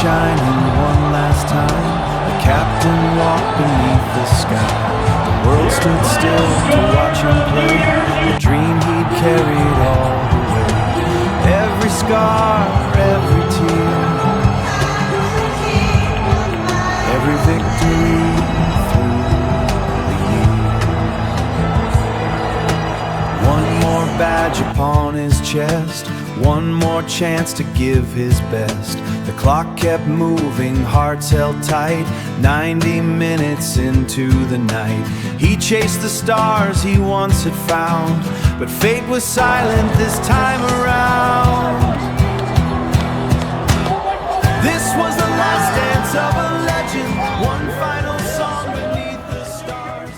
shining one last time. The captain walked beneath the sky. The world stood still to watch him play. The dream he'd carried all the way. Every scar, every tear, every victory through the years. One more badge upon his chest, one more chance to give his best. The clock kept moving, hearts held tight. 90 minutes into the night, he chased the stars he once had found, but fate was silent this time around. This was the last dance of a legend, one final song beneath the stars.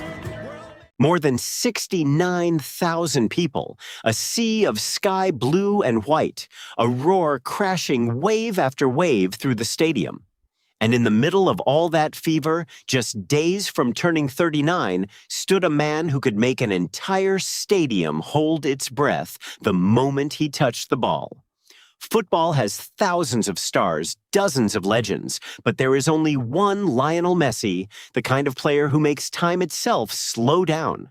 More than 69,000 people, a sea of sky blue and white, a roar crashing wave after wave through the stadium. And in the middle of all that fever, just days from turning 39, stood a man who could make an entire stadium hold its breath the moment he touched the ball. Football has thousands of stars, dozens of legends, but there is only one Lionel Messi, the kind of player who makes time itself slow down.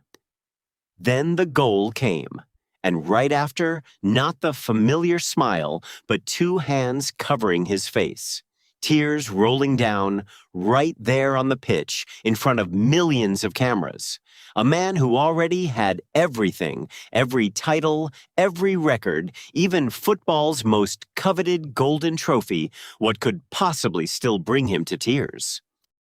Then the goal came, and right after, not the familiar smile, but two hands covering his face. Tears rolling down right there on the pitch in front of millions of cameras. A man who already had everything, every title, every record, even football's most coveted golden trophy, what could possibly still bring him to tears?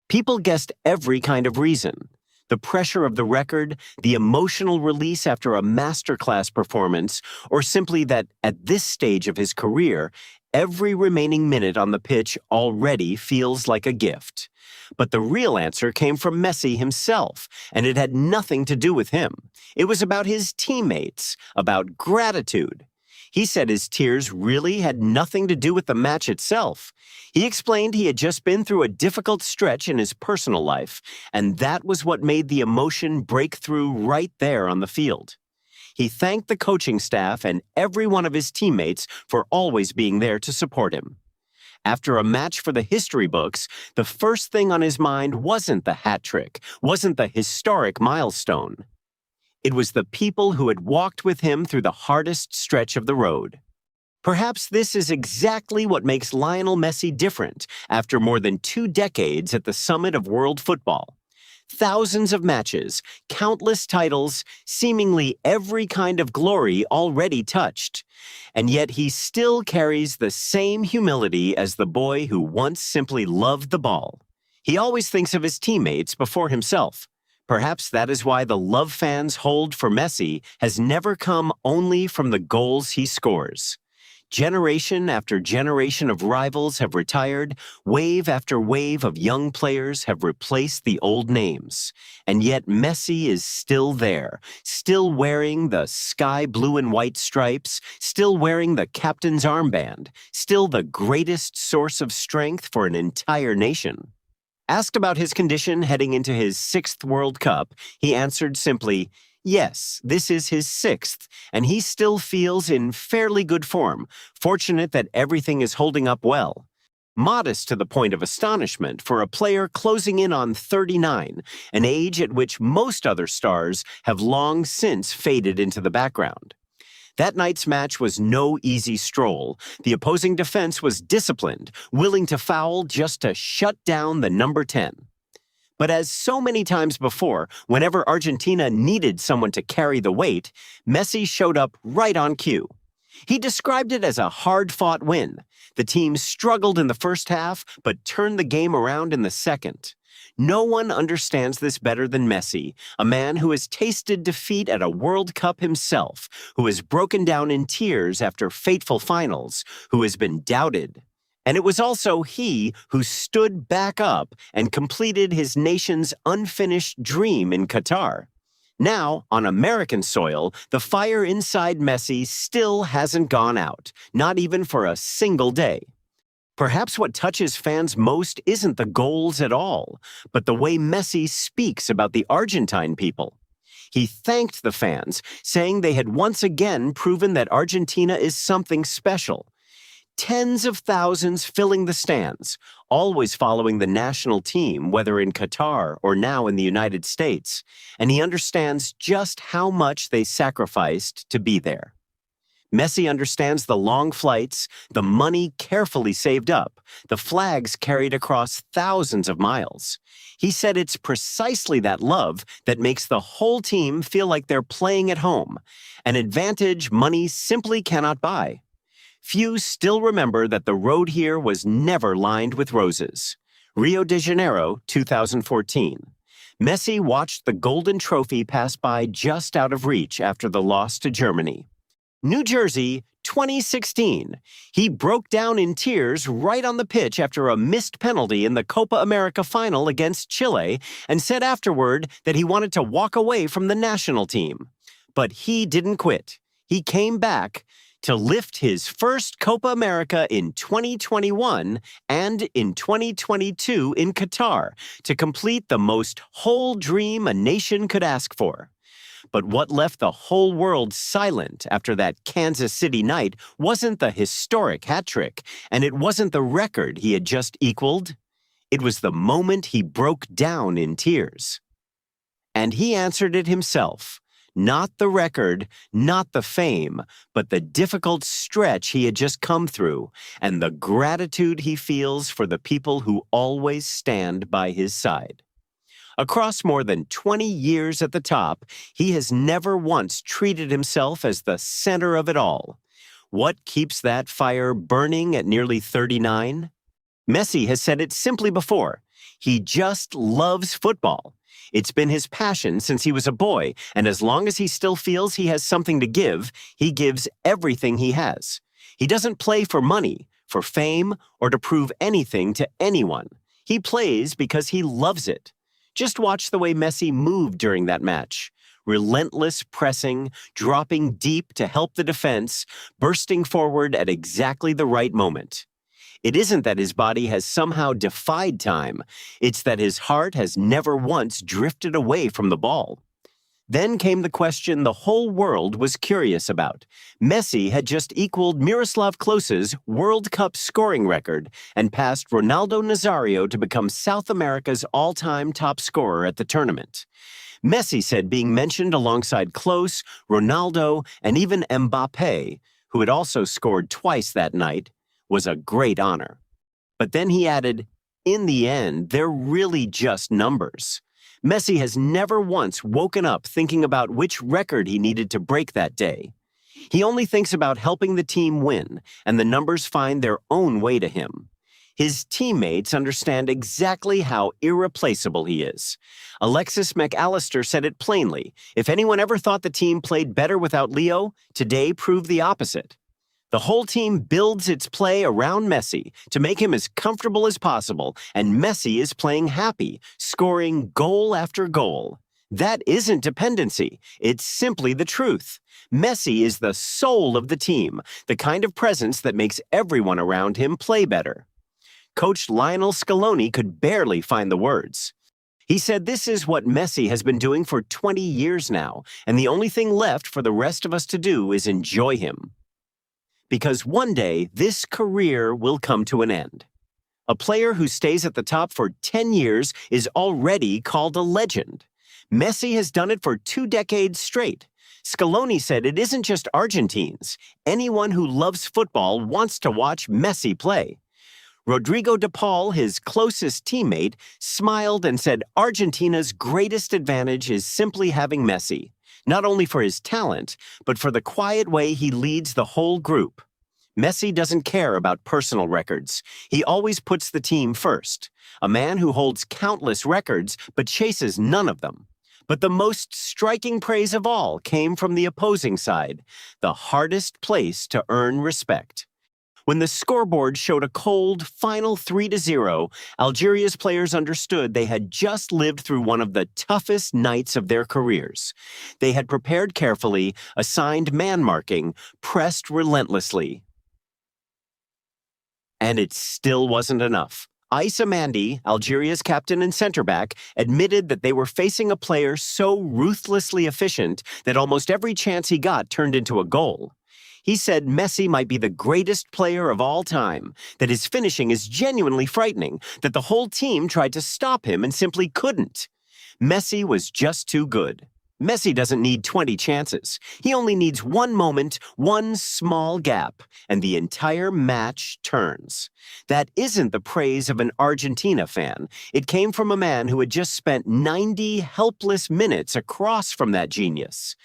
People guessed every kind of reason. The pressure of the record, the emotional release after a masterclass performance, or simply that at this stage of his career, every remaining minute on the pitch already feels like a gift. But the real answer came from Messi himself, and it had nothing to do with him. It was about his teammates, about gratitude. He said his tears really had nothing to do with the match itself. He explained he had just been through a difficult stretch in his personal life, and that was what made the emotion break through right there on the field. He thanked the coaching staff and every one of his teammates for always being there to support him. After a match for the history books, the first thing on his mind wasn't the hat trick, wasn't the historic milestone. It was the people who had walked with him through the hardest stretch of the road. Perhaps this is exactly what makes Lionel Messi different after more than 2 decades at the summit of world football. Thousands of matches, countless titles, seemingly every kind of glory already touched. And yet he still carries the same humility as the boy who once simply loved the ball. He always thinks of his teammates before himself. Perhaps that is why the love fans hold for Messi has never come only from the goals he scores. Generation after generation of rivals have retired, wave after wave of young players have replaced the old names. And yet Messi is still there, still wearing the sky blue and white stripes, still wearing the captain's armband, still the greatest source of strength for an entire nation. Asked about his condition heading into his 6th World Cup, he answered simply, yes, this is his 6th, and he still feels in fairly good form, fortunate that everything is holding up well. Modest to the point of astonishment for a player closing in on 39, an age at which most other stars have long since faded into the background. That night's match was no easy stroll. The opposing defense was disciplined, willing to foul just to shut down the number 10. But as so many times before, whenever Argentina needed someone to carry the weight, Messi showed up right on cue. He described it as a hard-fought win. The team struggled in the first half, but turned the game around in the second. No one understands this better than Messi, a man who has tasted defeat at a World Cup himself, who has broken down in tears after fateful finals, who has been doubted. And it was also he who stood back up and completed his nation's unfinished dream in Qatar. Now, on American soil, the fire inside Messi still hasn't gone out, not even for a single day. Perhaps what touches fans most isn't the goals at all, but the way Messi speaks about the Argentine people. He thanked the fans, saying they had once again proven that Argentina is something special. Tens of thousands filling the stands, always following the national team, whether in Qatar or now in the United States, and he understands just how much they sacrificed to be there. Messi understands the long flights, the money carefully saved up, the flags carried across thousands of miles. He said it's precisely that love that makes the whole team feel like they're playing at home, an advantage money simply cannot buy. Few still remember that the road here was never lined with roses. Rio de Janeiro, 2014. Messi watched the golden trophy pass by just out of reach after the loss to Germany. New Jersey, 2016. He broke down in tears right on the pitch after a missed penalty in the Copa America final against Chile and said afterward that he wanted to walk away from the national team. But he didn't quit. He came back to lift his first Copa America in 2021 and in 2022 in Qatar to complete the most whole dream a nation could ask for. But what left the whole world silent after that Kansas City night wasn't the historic hat trick, and it wasn't the record he had just equaled. It was the moment he broke down in tears. And he answered it himself. Not the record, not the fame, but the difficult stretch he had just come through, and the gratitude he feels for the people who always stand by his side. Across more than 20 years at the top, he has never once treated himself as the center of it all. What keeps that fire burning at nearly 39? Messi has said it simply before. He just loves football. It's been his passion since he was a boy, and as long as he still feels he has something to give, he gives everything he has. He doesn't play for money, for fame, or to prove anything to anyone. He plays because he loves it. Just watch the way Messi moved during that match. Relentless pressing, dropping deep to help the defense, bursting forward at exactly the right moment. It isn't that his body has somehow defied time. It's that his heart has never once drifted away from the ball. Then came the question the whole world was curious about. Messi had just equaled Miroslav Klose's World Cup scoring record and passed Ronaldo Nazario to become South America's all-time top scorer at the tournament. Messi said being mentioned alongside Klose, Ronaldo, and even Mbappé, who had also scored twice that night, was a great honor. But then he added, in the end, they're really just numbers. Messi has never once woken up thinking about which record he needed to break that day. He only thinks about helping the team win, and the numbers find their own way to him. His teammates understand exactly how irreplaceable he is. Alexis McAllister said it plainly. If anyone ever thought the team played better without Leo, today proved the opposite. The whole team builds its play around Messi to make him as comfortable as possible, and Messi is playing happy, scoring goal after goal. That isn't dependency. It's simply the truth. Messi is the soul of the team, the kind of presence that makes everyone around him play better. Coach Lionel Scaloni could barely find the words. He said this is what Messi has been doing for 20 years now, and the only thing left for the rest of us to do is enjoy him. Because one day, this career will come to an end. A player who stays at the top for 10 years is already called a legend. Messi has done it for 2 decades straight. Scaloni said it isn't just Argentines. Anyone who loves football wants to watch Messi play. Rodrigo de Paul, his closest teammate, smiled and said Argentina's greatest advantage is simply having Messi. Not only for his talent, but for the quiet way he leads the whole group. Messi doesn't care about personal records. He always puts the team first. A man who holds countless records, but chases none of them. But the most striking praise of all came from the opposing side, the hardest place to earn respect. When the scoreboard showed a cold, final 3-0, Algeria's players understood they had just lived through one of the toughest nights of their careers. They had prepared carefully, assigned man marking, pressed relentlessly. And it still wasn't enough. Issa Mandi, Algeria's captain and center back, admitted that they were facing a player so ruthlessly efficient that almost every chance he got turned into a goal. He said Messi might be the greatest player of all time, that his finishing is genuinely frightening, that the whole team tried to stop him and simply couldn't. Messi was just too good. Messi doesn't need 20 chances. He only needs one moment, one small gap, and the entire match turns. That isn't the praise of an Argentina fan. It came from a man who had just spent 90 helpless minutes across from that genius.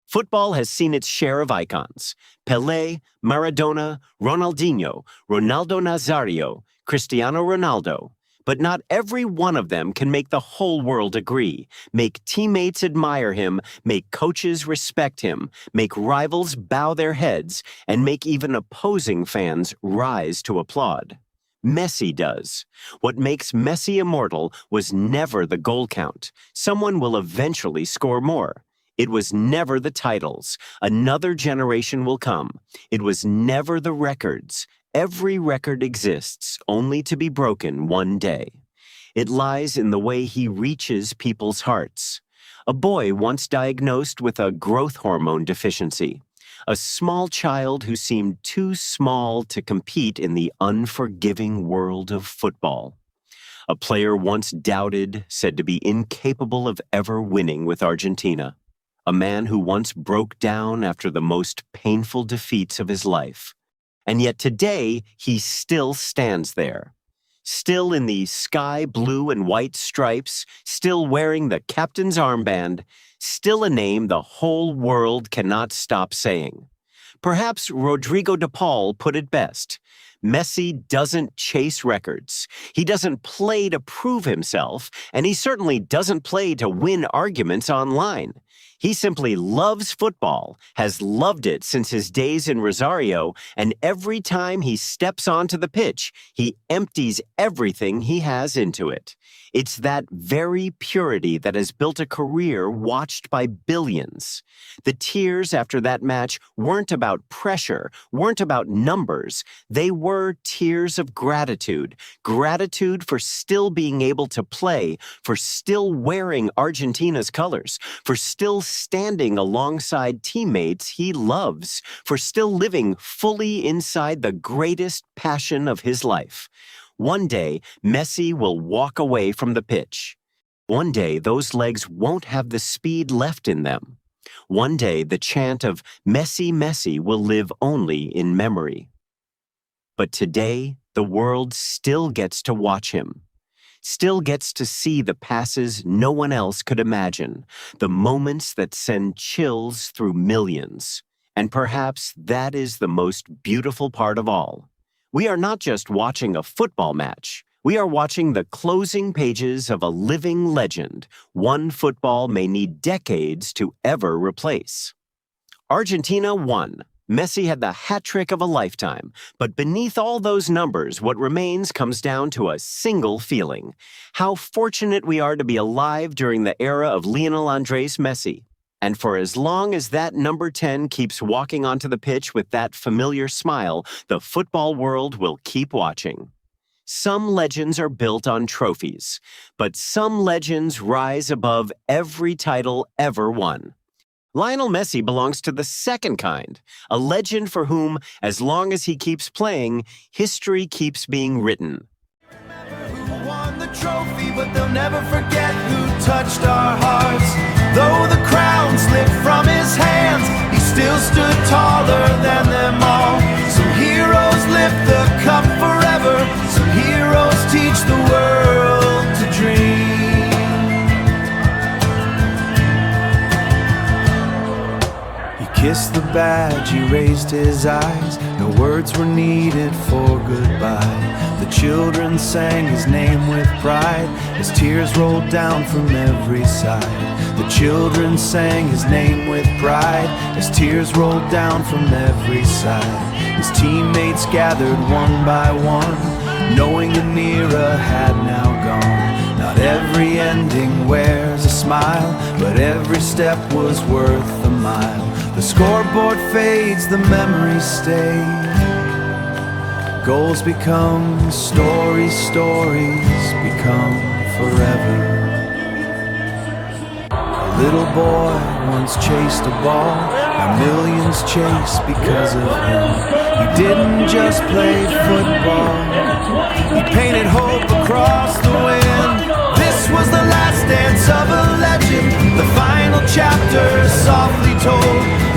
Football has seen its share of icons. Pelé, Maradona, Ronaldinho, Ronaldo Nazario, Cristiano Ronaldo. But not every one of them can make the whole world agree, make teammates admire him, make coaches respect him, make rivals bow their heads, and make even opposing fans rise to applaud. Messi does. What makes Messi immortal was never the goal count. Someone will eventually score more. It was never the titles. Another generation will come. It was never the records. Every record exists only to be broken one day. It lies in the way he reaches people's hearts. A boy once diagnosed with a growth hormone deficiency. A small child who seemed too small to compete in the unforgiving world of football. A player once doubted, said to be incapable of ever winning with Argentina. A man who once broke down after the most painful defeats of his life. And yet today, he still stands there. Still in the sky blue and white stripes, still wearing the captain's armband, still a name the whole world cannot stop saying. Perhaps Rodrigo de Paul put it best. Messi doesn't chase records. He doesn't play to prove himself, and he certainly doesn't play to win arguments online. He simply loves football, has loved it since his days in Rosario, and every time he steps onto the pitch, he empties everything he has into it. It's that very purity that has built a career watched by billions. The tears after that match weren't about pressure, weren't about numbers. They were tears of gratitude. Gratitude for still being able to play, for still wearing Argentina's colors, for still standing alongside teammates he loves, for still living fully inside the greatest passion of his life. One day, Messi will walk away from the pitch. One day, those legs won't have the speed left in them. One day, the chant of Messi, Messi will live only in memory. But today, the world still gets to watch him. Still gets to see the passes no one else could imagine, the moments that send chills through millions. And perhaps that is the most beautiful part of all. We are not just watching a football match. We are watching the closing pages of a living legend, one football may need decades to ever replace. Argentina won. Messi had the hat trick of a lifetime, but beneath all those numbers, what remains comes down to a single feeling. How fortunate we are to be alive during the era of Lionel Andres Messi. And for as long as that number 10 keeps walking onto the pitch with that familiar smile, the football world will keep watching. Some legends are built on trophies, but some legends rise above every title ever won. Lionel Messi belongs to the second kind, a legend for whom, as long as he keeps playing, history keeps being written. Who won the trophy, but they'll never forget who touched our hearts. Though the crown slipped from his hands, he still stood taller than them all. Some heroes lift the cup forever. Some heroes teach the world to dream. He kissed the badge, he raised his eyes. No words were needed for goodbye. The children sang his name with pride as tears rolled down from every side. The children sang his name with pride as tears rolled down from every side. His teammates gathered one by one, knowing an era had now gone. Not every ending wears a smile, but every step was worth a mile. The scoreboard fades, the memories stay. Goals become stories, stories become forever. Little boy once chased a ball, now millions chase because of him. He didn't just play football, he painted hope across the wind. This was the last dance of a legend, the final chapter softly told.